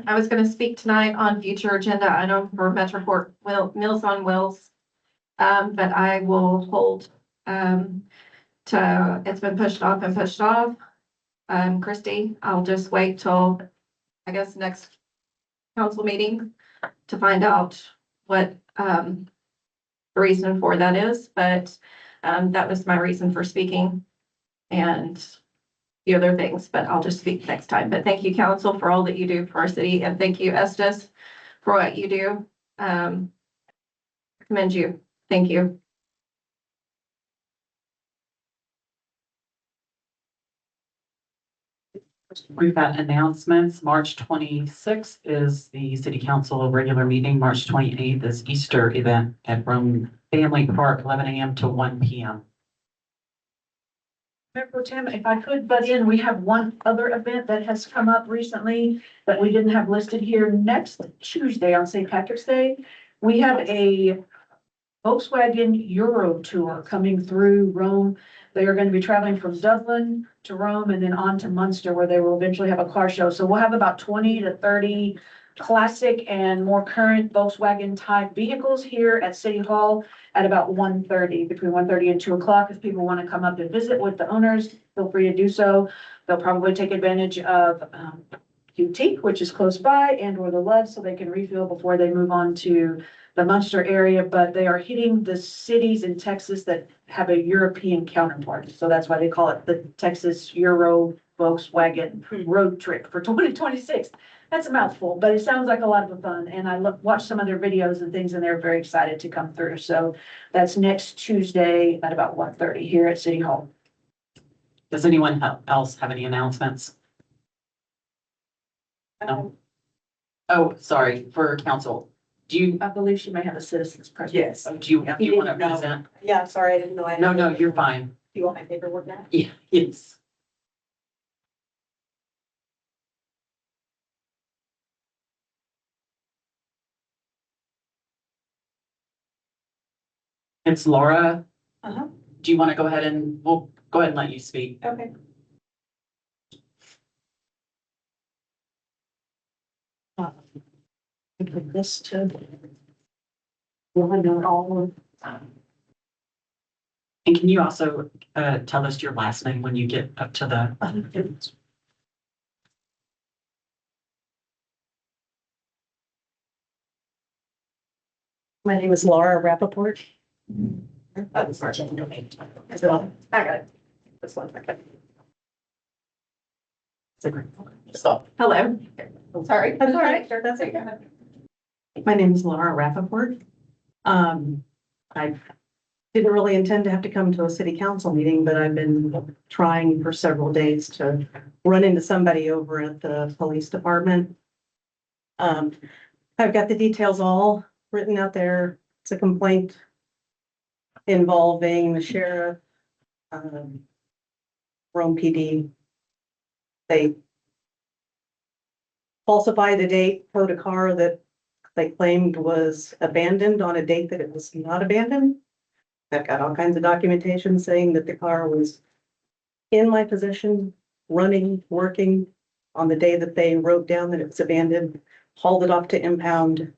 I was going to speak tonight on future agenda item for Metroport Meals on Wheels. But I will hold, it's been pushed off and pushed off. Christy, I'll just wait till, I guess, next council meeting to find out what, the reason for that is, but, that was my reason for speaking and the other things, but I'll just speak next time. But thank you, council, for all that you do for our city, and thank you, Estes, for what you do. Commend you. Thank you. We've got announcements. March 26th is the city council regular meeting. March 28th is Easter event at Rhome Family Park, 11 a.m. to 1 p.m. Mayor Pro Tem, if I could butt in, we have one other event that has come up recently that we didn't have listed here. Next Tuesday on St. Patrick's Day, we have a Volkswagen Euro tour coming through Rome. They are going to be traveling from Dublin to Rome and then on to Munster, where they will eventually have a car show. So we'll have about 20 to 30 classic and more current Volkswagen type vehicles here at City Hall at about 1:30, between 1:30 and 2 o'clock. If people want to come up and visit with the owners, feel free to do so. They'll probably take advantage of QT, which is close by, and or the Lud, so they can refill before they move on to the Munster area. But they are hitting the cities in Texas that have a European counterpart. So that's why they call it the Texas Euro Volkswagen road trip for 2026. That's a mouthful, but it sounds like a lot of fun. And I watched some of their videos and things, and they're very excited to come through. So that's next Tuesday at about 1:30 here at City Hall. Does anyone else have any announcements? No. Oh, sorry, for council. Do you, I believe she may have a citizen's presence. Yes. do you want to present? Yeah, sorry, I didn't know. I No, no, you're fine. Do you want my paperwork now? Yeah, yes. It's Laura. Uh-huh. Do you want to go ahead and, we'll go ahead and let you speak. Okay. Put this to. And can you also tell us your last name when you get up to the, My name is Laura Rappaport. That's I got it. This one. stop. Hello. Sorry. That's all right. That's okay. My name is Laura Rappaport. I didn't really intend to have to come to a city council meeting, but I've been trying for several days to run into somebody over at the police department. I've got the details all written out there. It's a complaint involving the sheriff, Rome PD. They falsified a date, towed a car that they claimed was abandoned on a date that it was not abandoned. I've got all kinds of documentation saying that the car was in my possession, running, working on the day that they wrote down that it was abandoned, hauled it off to impound.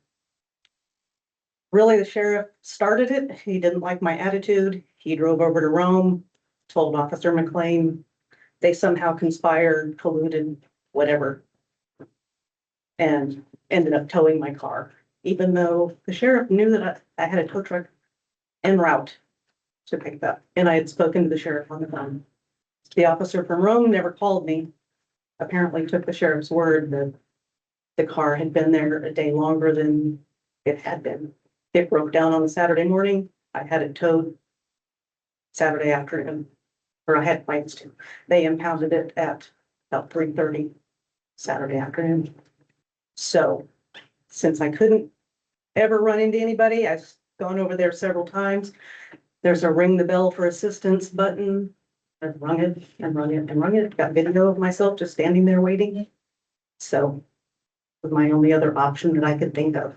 Really, the sheriff started it. He didn't like my attitude. He drove over to Rome, told Officer McLean. They somehow conspired, colluded, whatever, and ended up towing my car, even though the sheriff knew that I had a tow truck en route to pick it up, and I had spoken to the sheriff on the phone. The officer from Rome never called me, apparently took the sheriff's word that the car had been there a day longer than it had been. It broke down on a Saturday morning. I had it towed Saturday afternoon, or I had plans to. They impounded it at about 3:30 Saturday afternoon. So since I couldn't ever run into anybody, I've gone over there several times. There's a ring the bell for assistance button. I've rung it and rung it and rung it. Got video of myself just standing there waiting. So it was my only other option that I could think of.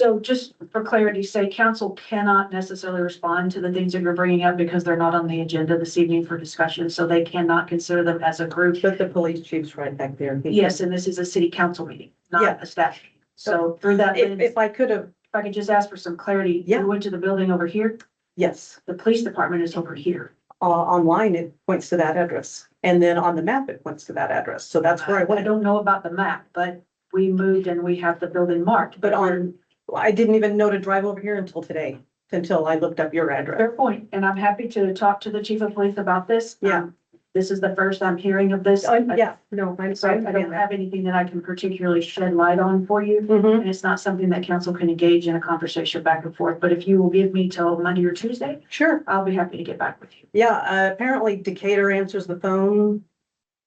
So just for clarity's sake, council cannot necessarily respond to the things that you're bringing up because they're not on the agenda this evening for discussion, so they cannot consider them as a group. But the police chief's right back there. Yes, and this is a city council meeting, Yeah. not a staff. Meeting. So through that, lens, If I could have, if I could just ask for some clarity, Yeah. you went to the building over here, yes, the police department is over here. online, it points to that address. And then on the map, it points to that address. So that's where I I went. don't know about the map, but we moved and we have the building marked. But I didn't even know to drive over here until today, until I looked up your address. Fair point, and I'm happy to talk to the chief of police about this. Yeah. This is the first I'm hearing of this. Yeah, no, I'm So I sorry. don't have anything that I can particularly shed light on for you. Mhm. And it's not something that council can engage in a conversation back and forth, but if you will give me till Monday or Tuesday, Sure. I'll be happy to get back with you. Yeah, apparently Decatur answers the phone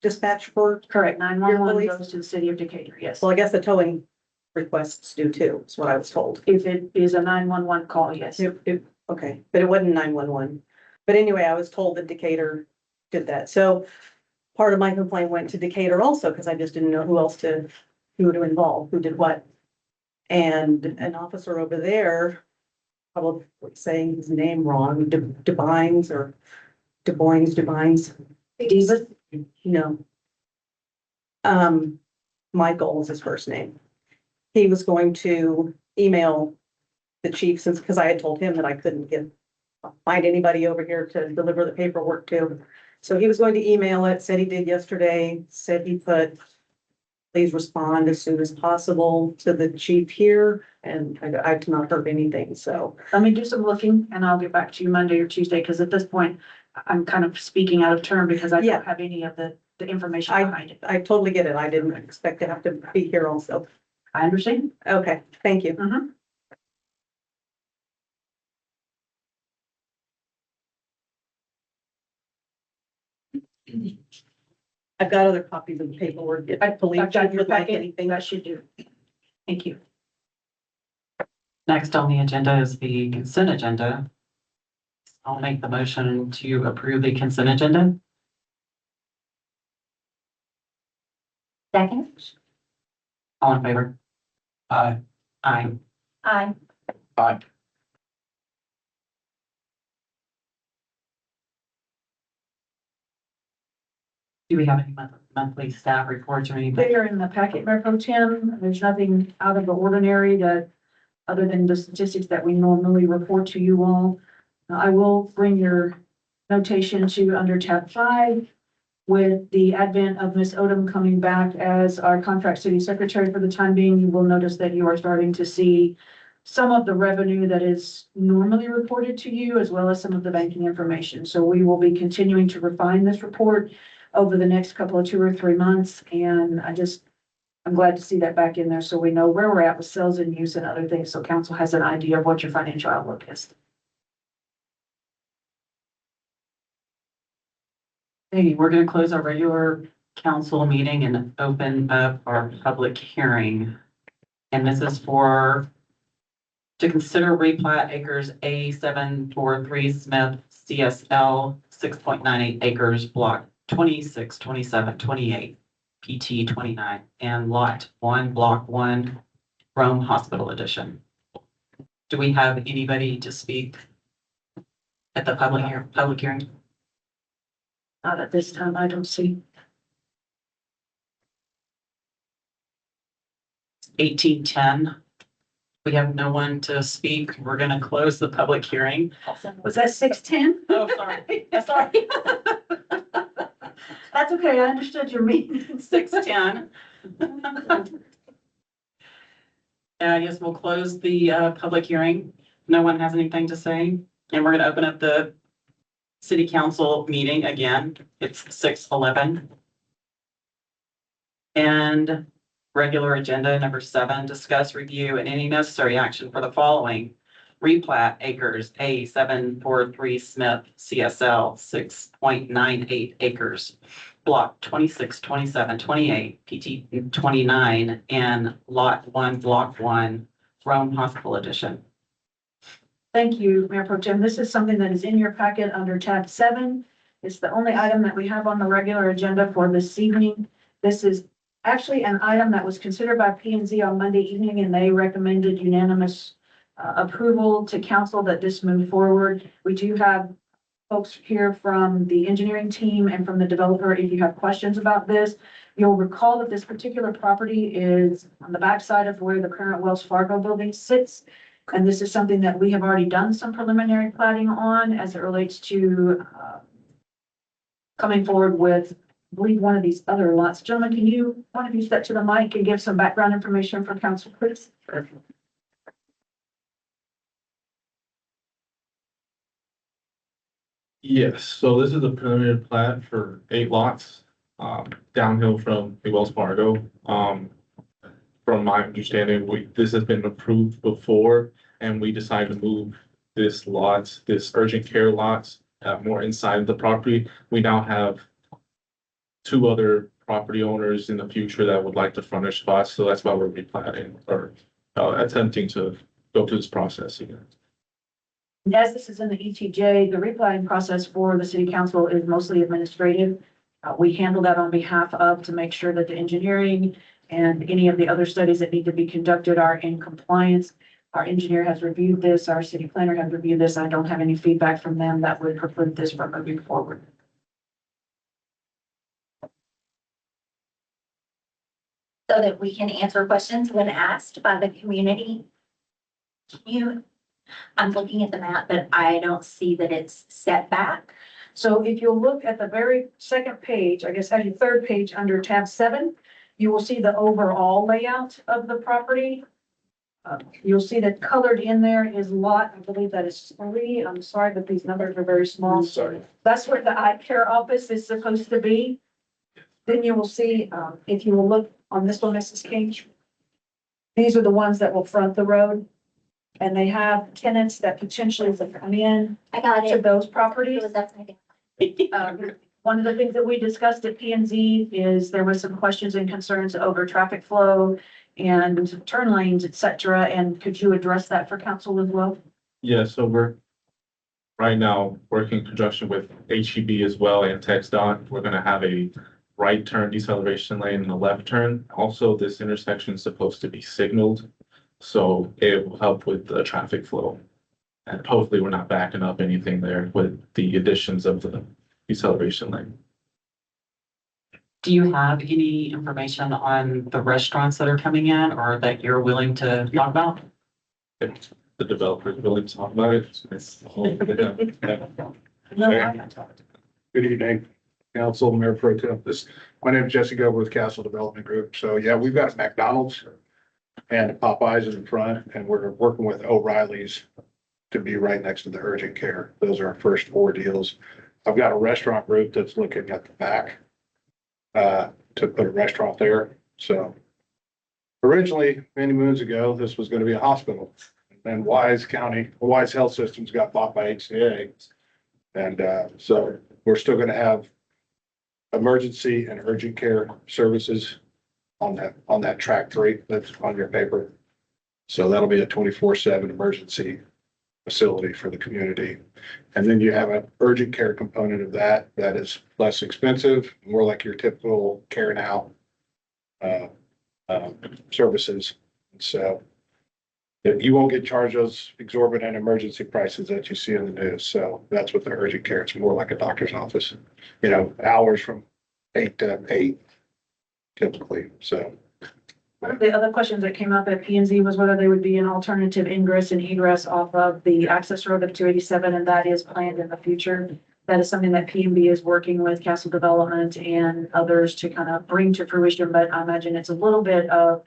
dispatch for, Correct, 911 police? goes to the city of Decatur, yes. well, I guess the towing requests do too, is what I was told. If it is a 911 call, yes. Okay, but it wasn't 911. But anyway, I was told that Decatur did that. So part of my complaint went to Decatur also, because I just didn't know who to involve, who did what. And an officer over there, probably saying his name wrong, Devines or Devines. Davis? No. Michael is his first name. He was going to email the chief since, because I had told him that I couldn't find anybody over here to deliver the paperwork to. So he was going to email it, said he did yesterday, said he put, please respond as soon as possible to the chief here, and I've not heard anything, so. Let me do some looking and I'll get back to you Monday or Tuesday, because at this point, I'm kind of speaking out of turn because I Yeah. don't have any of the information behind it. I totally get it. I didn't expect to have to be here also. I understand. Okay, thank you. Mhm. I've got other copies of the paperwork. I believe I've got you your would like packet. anything. That should do. Thank you. Next on the agenda is the consent agenda. I'll make the motion to approve the consent agenda. Second. All in favor? Aye. Aye. Aye. Aye. Do we have any monthly staff reports or anything? They are in the packet, Mayor Pro Tem. There's nothing out of the ordinary that, other than the statistics that we normally report to you all. I will bring your notation to under tab 5. With the advent of Ms. Odom coming back as our contract city secretary for the time being, you will notice that you are starting to see some of the revenue that is normally reported to you, as well as some of the banking information. So we will be continuing to refine this report over the next couple of 2 or 3 months. And I'm glad to see that back in there so we know where we're at with sales and use and other things. So council has an idea of what your financial outlook is. Hey, we're gonna close our regular council meeting and open up our public hearing. And this is to consider replat acres A 743 Smith CSL 6.98 acres, block 26, 27, 28, PT 29, and lot 1, block 1, Rhome Hospital Edition. Do we have anybody to speak at the public hearing? Not at this time, I don't see. 1810. We have no one to speak. We're gonna close the public hearing. Was that 6:10? Oh, sorry. Sorry. That's okay, I understood your meaning. 6:10. I guess we'll close the public hearing. No one has anything to say, and we're gonna open up the city council meeting again. It's 6:11. And regular agenda number 7, discuss, review, and any necessary action for the following. Replat acres A 743 Smith CSL 6.98 acres, block 26, 27, 28, PT 29, and lot 1, block 1, Rhome Hospital Edition. Thank you, Mayor Pro Tem. This is something that is in your packet under tab 7. It's the only item that we have on the regular agenda for this evening. This is actually an item that was considered by P and Z on Monday evening, and they recommended unanimous approval to council that this move forward. We do have folks here from the engineering team and from the developer. If you have questions about this, you'll recall that this particular property is on the backside of where the current Wells Fargo building sits. And this is something that we have already done some preliminary plating on as it relates to coming forward with, I believe, one of these other lots. Gentlemen, can you, one of you step to the mic and give some background information for council, please? Yes, so this is a preliminary plat for 8 lots, downhill from the Wells Fargo. From my understanding, this has been approved before, and we decided to move this urgent care lots, more inside of the property. We now have 2 other property owners in the future that would like to furnish spots, so that's why we're replatting or attempting to go through this process again. As this is in the ETJ, the replanning process for the city council is mostly administrative. We handle that on behalf of to make sure that the engineering and any of the other studies that need to be conducted are in compliance. Our engineer has reviewed this, our city planner has reviewed this. I don't have any feedback from them that would preclude this from moving forward. So that we can answer questions when asked by the community. I'm looking at the map, but I don't see that it's set back. So if you'll look at the very second page, I guess actually third page under tab 7, you will see the overall layout of the property. You'll see that colored in there is lot, I believe that is 3. I'm sorry, but these numbers are very small. Sorry. That's where the eye care office is supposed to be. Then you will see, if you will look on this one, Mrs. King, these are the ones that will front the road. And they have tenants that potentially will come in I got to it. those It properties. was upside down. One of the things that we discussed at P and Z is there was some questions and concerns over traffic flow and turn lanes, et cetera. And could you address that for council as well? Yeah, so we're right now working in conjunction with HEB as well and TxDOT. We're gonna have a right turn deceleration lane and a left turn. Also, this intersection is supposed to be signaled, so it will help with the traffic flow. And hopefully we're not backing up anything there with the additions of the deceleration lane. Do you have any information on the restaurants that are coming in or that you're willing to talk about? If the developer is willing to talk about it, it's a whole. No, Good evening, Council, Mayor Pro Tem. My name is Jesse Gober with Castle Development Group. So yeah, we've got McDonald's and Popeyes in front, and we're working with O'Reilly's to be right next to the urgent care. Those are our first 4 deals. I've got a restaurant group that's looking at the back to put a restaurant there. So originally, many moons ago, this was going to be a hospital. And Wise Health Systems got bought by HCA. And so we're still going to have emergency and urgent care services on that track 3 that's on your paper. So that'll be a 24/7 emergency facility for the community. And then you have an urgent care component of that is less expensive, more like your typical care now services. So you won't get charged those exorbitant emergency prices that you see in the news. So that's what the urgent care, it's more like a doctor's office, hours from 8 to 8 typically. So one of the other questions that came up at P and Z was whether they would be an alternative ingress and egress off of the access road of 287, and that is planned in the future. That is something that P and B is working with Castle Development and others to kind of bring to fruition, but I imagine it's a little bit of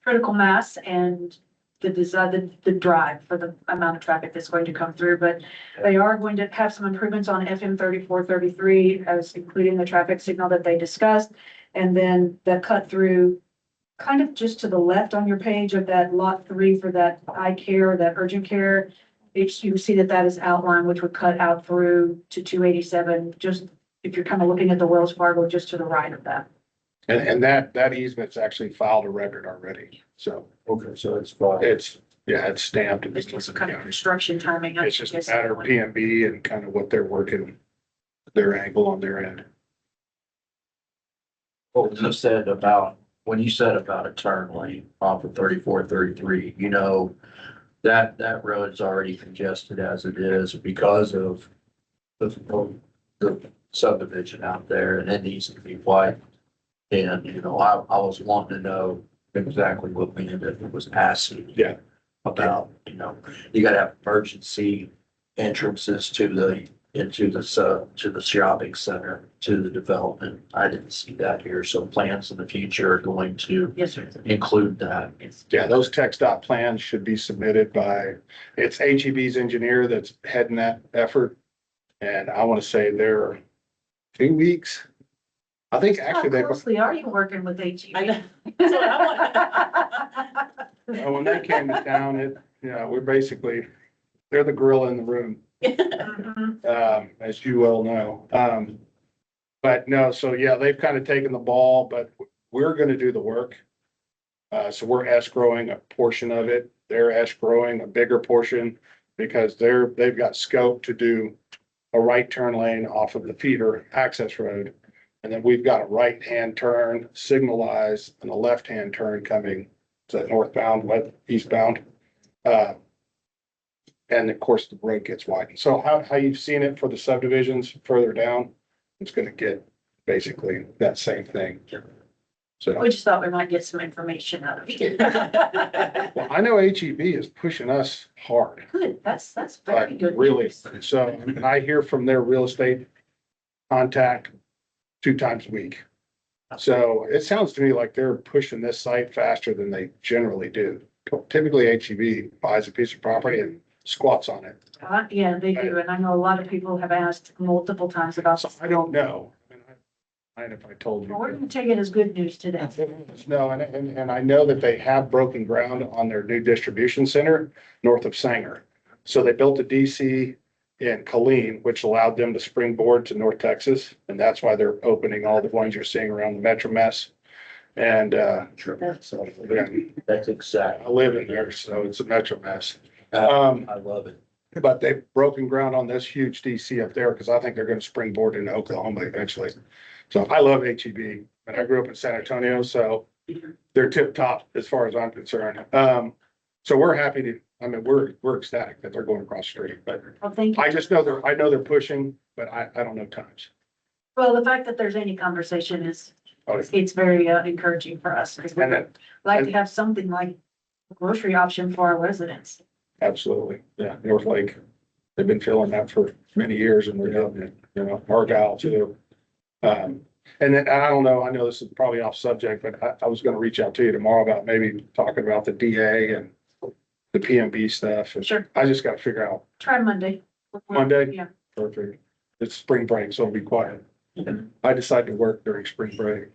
critical mass and the drive for the amount of traffic that's going to come through, but they are going to have some improvements on FM 3433 as including the traffic signal that they discussed. And then the cut through kind of just to the left on your page of that lot 3 for that eye care, that urgent care. You see that is outlined, which would cut out through to 287, just if you're kind of looking at the Wells Fargo, just to the right of that. and that easement's actually filed a record already. So Okay, so it's fine. it's stamped. It's just some kind of construction timing. It's just a matter of PMB and kind of what they're working, their angle on their end. what you said about, when you said about a turn lane off of 34, 33, you know, that road's already congested as it is because of the subdivision out there, and it needs to be widened. And, you know, I was wanting to know exactly what we was asking. Yeah. About, you know, you gotta have emergency entrances to the shopping center, to the development. I didn't see that here, so plans in the future are going to Yes, sir. include that. Yeah, those text dot plans should be submitted by, it's HEB's engineer that's heading that effort. And I want to say they're 2 weeks. I think How actually they, closely are you working with HEB? I know. That's what I want. when they came to town, we're basically, they're the gorilla in the room. Mhm. As you well know. But no, so yeah, they've kind of taken the ball, but we're gonna do the work. So we're escrowing a portion of it. They're escrowing a bigger portion because they've got scope to do a right turn lane off of the feeder access road. And then we've got a right-hand turn signalized and a left-hand turn coming to northbound, eastbound. And of course, the road gets widened. So how you've seen it for the subdivisions further down, it's gonna get basically that same thing. So, We just thought we might get some information out of you. well, I know HEB is pushing us hard, Good, that's very like good. really. news. So, and I hear from their real estate contact 2 times a week. So it sounds to me like they're pushing this site faster than they generally do. Typically HEB buys a piece of property and squats on it. Yeah, they do, and I know a lot of people have asked multiple times about. So I don't know. I if I told you. Well, we're gonna take it as good news today. No, and I know that they have broken ground on their new distribution center north of Sanger. So they built a DC in Killeen, which allowed them to springboard to North Texas. And that's why they're opening all the ones you're seeing around the Metro Mess. And, so, yeah, That's exactly. I live in there, so it's a Metro Mess. I love it. But they've broken ground on this huge DC up there because I think they're going to springboard into Oklahoma eventually. So I love HEB, and I grew up in San Antonio, so they're tip top as far as I'm concerned. So we're happy to, we're ecstatic that they're going across the street, but Well, thank you. I just know they're pushing, but I don't know times. Well, the fact that there's any conversation is, Oh, it's very encouraging for us, because And we'd then, like to have something like a grocery option for our residents. absolutely, yeah, North Lake, they've been filling that for many years and we're getting it, Argyle too. And then, I don't know, I know this is probably off subject, but I was gonna reach out to you tomorrow about maybe talking about the DA and the PMB stuff. And Sure. I just gotta figure out, Try Monday. Monday? Yeah. perfect, it's spring break, so it'll be quiet. I decided to work during spring break.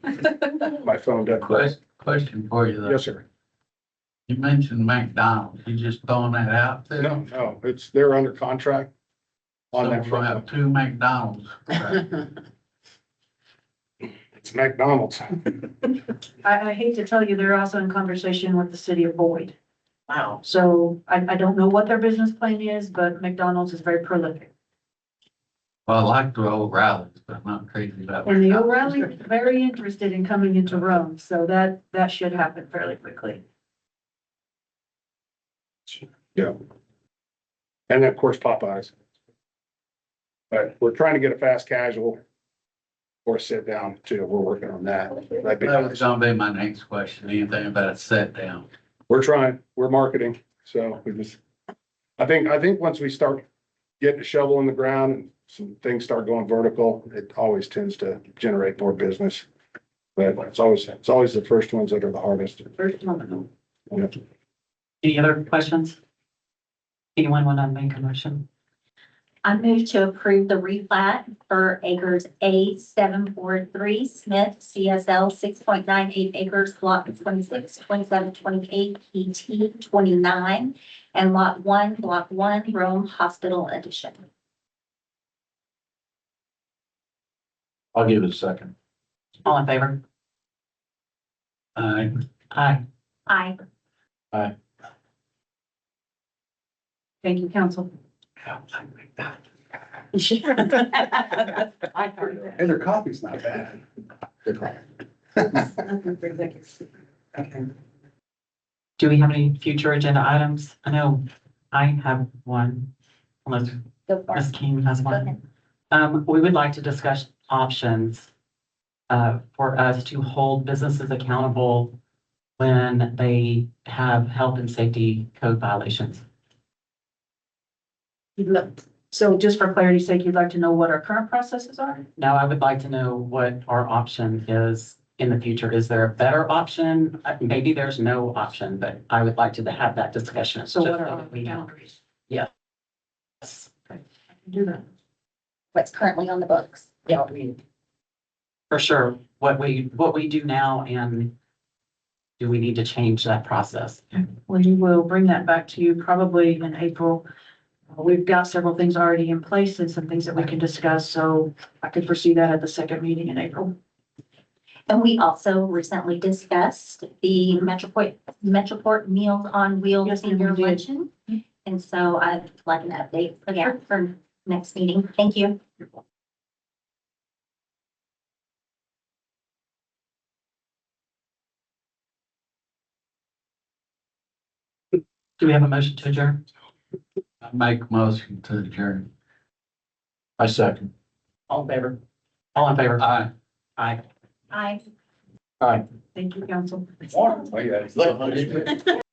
My phone doesn't. Question for you though. Yes, sir. You mentioned McDonald's. You just throwing that out there? No, they're under contract on So that we're gonna have front. 2 McDonald's. It's McDonald's. I hate to tell you, they're also in conversation with the city of Boyd. Wow. So I don't know what their business plan is, but McDonald's is very prolific. Well, I like the O'Reilly's, but I'm not crazy about. And the McDonald's. O'Reilly is very interested in coming into Rome, so that should happen fairly quickly. Yeah. And then, of course, Popeyes. But we're trying to get a fast casual or sit down too. We're working on that. That'd be That was nice. gonna be my next question. Anything about a set down? We're trying, we're marketing. So I think once we start getting a shovel in the ground and some things start going vertical, it always tends to generate more business. But it's always the first ones that are the hardest. First moment. Yeah. Any other questions? Anyone want to make a motion? I move to approve the replat for acres A 743 Smith CSL 6.98 acres, block 26, 27, 28, PT 29, and lot 1, block 1, Rome Hospital Edition. I'll give it a second. All in favor? Aye. Aye. Aye. Thank you, council. I heard that. And their coffee's not bad. Nothing for executive. Okay. Do we have any future agenda items? I know I have one, unless Go for Ms. it. King has Go one. ahead. We would like to discuss options for us to hold businesses accountable when they have health and safety code violations. So just for clarity's sake, you'd like to know what our current processes are? Now, I would like to know what our option is in the future. Is there a better option? Maybe there's no option, but I would like to have that discussion. So what just are so our that we know. boundaries? Yes. Do that. What's currently on the books. Yeah, for sure, what we do now, and do we need to change that process? We will bring that back to you probably in April. We've got several things already in place and some things that we can discuss, so I could pursue that at the second meeting in April. And we also recently discussed the Metroport Meals on Wheels Yes, ma'am, senior we did. luncheon. And so I'd like an update for that for next meeting. Thank you. Do we have a motion to adjourn? I make a motion to adjourn. I second. All in favor? All in favor? Aye. Aye. Aye. Aye. Thank you, council. Look.